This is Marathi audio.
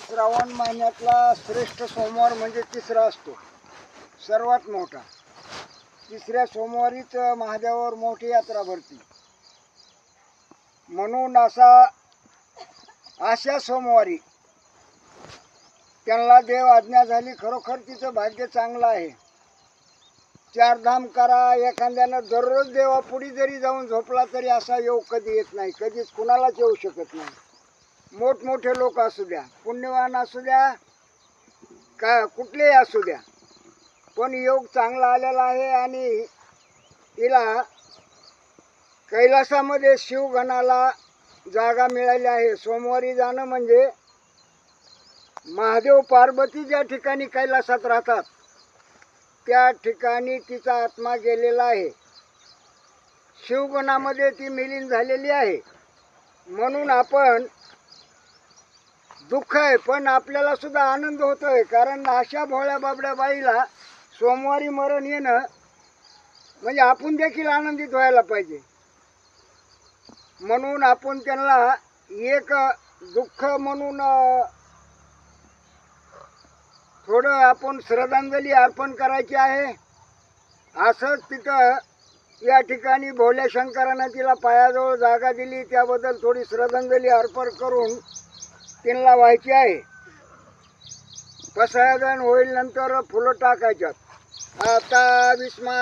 श्रावण महिन्यातला श्रेष्ठ सोमवार म्हणजे तिसरा असतो, सर्वात मोठा. तिसऱ्या सोमवारीच महादेवावर मोठी यात्रा भरती. म्हणून अशा सोमवारी त्यांना देव आज्ञा झाली. खरोखर तिचं भाग्य चांगलं आहे. चारधाम करा. एखाद्यानं दररोज देवापुढे जरी जाऊन झोपला तरी असा योग कधी येत नाही, कधीच कुणालाच येऊ शकत नाही. मोठमोठे लोक असू द्या, पुण्यवान असू द्या, का कुठलेही असू द्या, पण योग चांगला आलेला आहे. आणि तिला कैलासामध्ये शिवगणाला जागा मिळाली आहे. सोमवारी जाणं म्हणजे महादेव पार्वती ज्या ठिकाणी कैलासात राहतात त्या ठिकाणी तिचा आत्मा गेलेला आहे. शिवगणामध्ये ती मिलीन झालेली आहे. म्हणून आपण दुःख आहे पण आपल्याला सुद्धा आनंद होतोय, कारण अशा भोळ्या बाबड्या बाईला सोमवारी मरण येणं म्हणजे आपण देखील आनंदित व्हायला पाहिजे. म्हणून आपण त्यांना एक दुःख म्हणून थोडं आपण श्रद्धांजली अर्पण करायची आहे. असंच तिथं या ठिकाणी भोल्या शंकरानं तिला पायाजवळ जागा दिली, त्याबद्दल थोडी श्रद्धांजली अर्पण करून त्यांना व्हायची आहे. पसायदान होईल नंतर फुलं टाकायच्यात. आता विस्मा